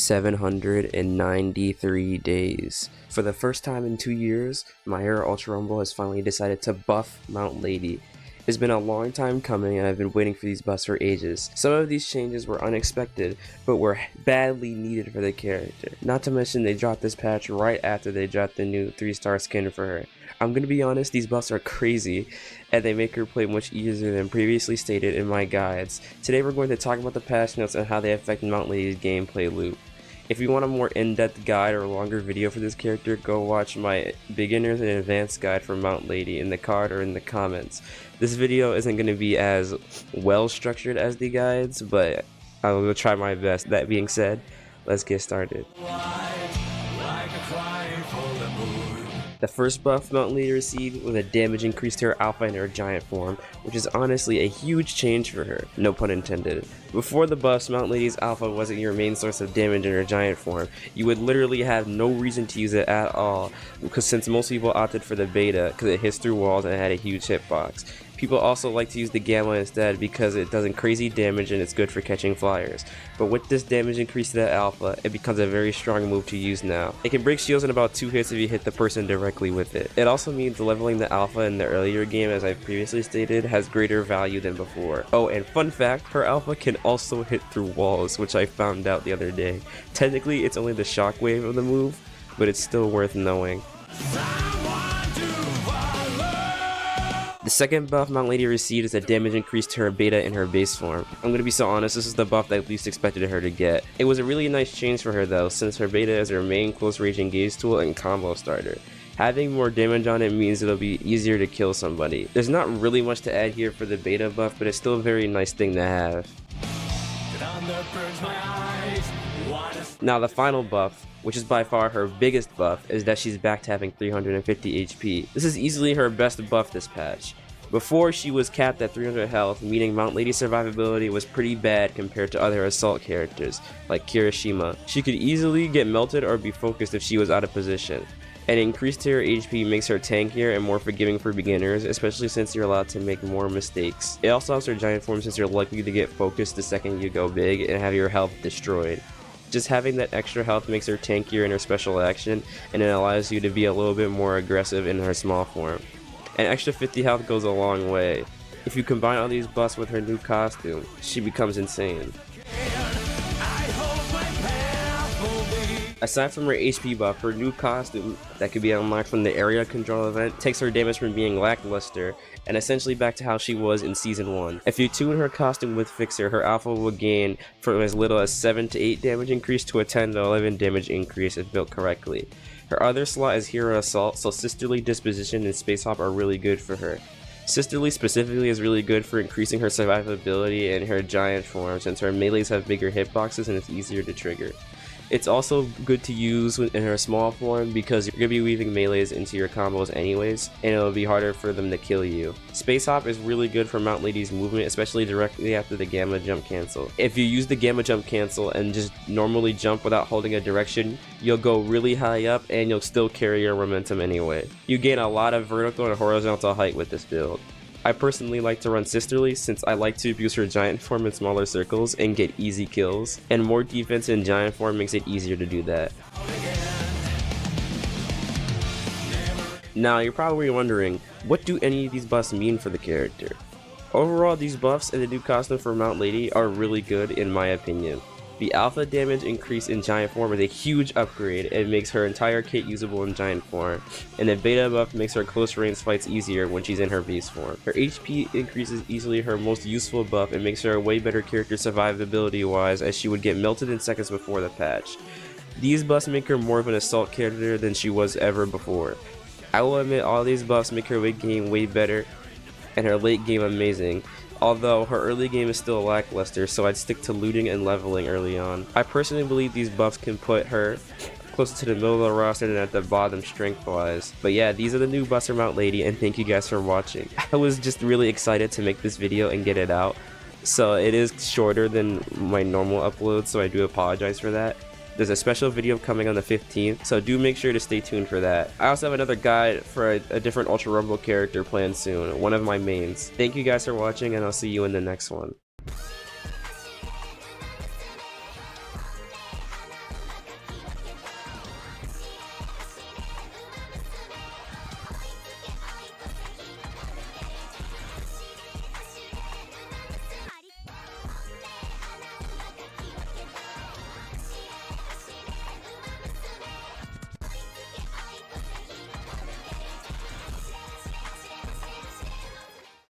793 days. For the first time in 2 years, my hero Ultra Rumble has finally decided to buff Mount Lady. It's been a long time coming and I've been waiting for these buffs for ages. Some of these changes were unexpected, but were badly needed for the character. Not to mention they dropped this patch right after they dropped the new 3-star skin for her. I'm gonna be honest, these buffs are crazy, and they make her play much easier than previously stated in my guides. Today we're going to talk about the patch notes and how they affect Mount Lady's gameplay loop. If you want a more in-depth guide or longer video for this character, go watch my beginners and advanced guide for Mount Lady in the card or in the comments. This video isn't going to be as well structured as the guides, but I will try my best. That being said, let's get started. The first buff Mount Lady received was a damage increase to her alpha in her giant form, which is honestly a huge change for her, no pun intended. Before the buffs, Mount Lady's alpha wasn't your main source of damage in her giant form. You would literally have no reason to use it at all, because since most people opted for the beta because it hits through walls and it had a huge hitbox. People also like to use the Gamma instead because it does crazy damage and it's good for catching flyers. But with this damage increase to the alpha, it becomes a very strong move to use now. It can break shields in about 2 hits if you hit the person directly with it. It also means leveling the alpha in the earlier game, as I previously stated, has greater value than before. Oh, and fun fact, her alpha can also hit through walls, which I found out the other day. Technically, it's only the shockwave of the move, but it's still worth knowing. The second buff Mount Lady received is a damage increase to her beta in her base form. I'm gonna be so honest, this is the buff that I least expected her to get. It was a really nice change for her though, since her beta is her main close range engage tool and combo starter. Having more damage on it means it'll be easier to kill somebody. There's not really much to add here for the beta buff, but it's still a very nice thing to have. Now the final buff, which is by far her biggest buff, is that she's back to having 350 HP. This is easily her best buff this patch. Before, she was capped at 300 health, meaning Mount Lady's survivability was pretty bad compared to other assault characters, like Kirishima. She could easily get melted or be focused if she was out of position. An increase to her HP makes her tankier and more forgiving for beginners, especially since you're allowed to make more mistakes. It also helps her giant form since you're likely to get focused the second you go big and have your health destroyed. Just having that extra health makes her tankier in her special action, and it allows you to be a little bit more aggressive in her small form. An extra 50 health goes a long way. If you combine all these buffs with her new costume, she becomes insane. Aside from her HP buff, her new costume that could be unlocked from the area control event takes her damage from being lackluster and essentially back to how she was in Season 1. If you tune her costume with Fixer, her alpha will gain from as little as 7 to 8 damage increase to a 10 to 11 damage increase if built correctly. Her other slot is Hero Assault, so Sisterly Disposition and Space Hop are really good for her. Sisterly specifically is really good for increasing her survivability in her giant form since her melees have bigger hitboxes and it's easier to trigger. It's also good to use in her small form because you're going to be weaving melees into your combos anyways, and it'll be harder for them to kill you. Space Hop is really good for Mount Lady's movement, especially directly after the Gamma Jump cancel. If you use the Gamma Jump cancel and just normally jump without holding a direction, you'll go really high up and you'll still carry your momentum anyway. You gain a lot of vertical and horizontal height with this build. I personally like to run Sisterly since I like to abuse her giant form in smaller circles and get easy kills, and more defense in giant form makes it easier to do that. Now you're probably wondering, what do any of these buffs mean for the character? Overall, these buffs and the new costume for Mount Lady are really good in my opinion. The alpha damage increase in giant form is a huge upgrade and makes her entire kit usable in giant form, and the beta buff makes her close range fights easier when she's in her base form. Her HP increase is easily her most useful buff and makes her a way better character survivability wise, as she would get melted in seconds before the patch. These buffs make her more of an assault character than she was ever before. I will admit all these buffs make her late game way better and her late game amazing. Although her early game is still lackluster, so I'd stick to looting and leveling early on. I personally believe these buffs can put her closer to the middle of the roster than at the bottom strength wise. But yeah, these are the new buffs for Mount Lady, and thank you guys for watching. I was just really excited to make this video and get it out. So it is shorter than my normal upload, so I do apologize for that. There's a special video coming on the 15th, so do make sure to stay tuned for that. I also have another guide for a different Ultra Rumble character planned soon, one of my mains. Thank you guys for watching, and I'll see you in the next one.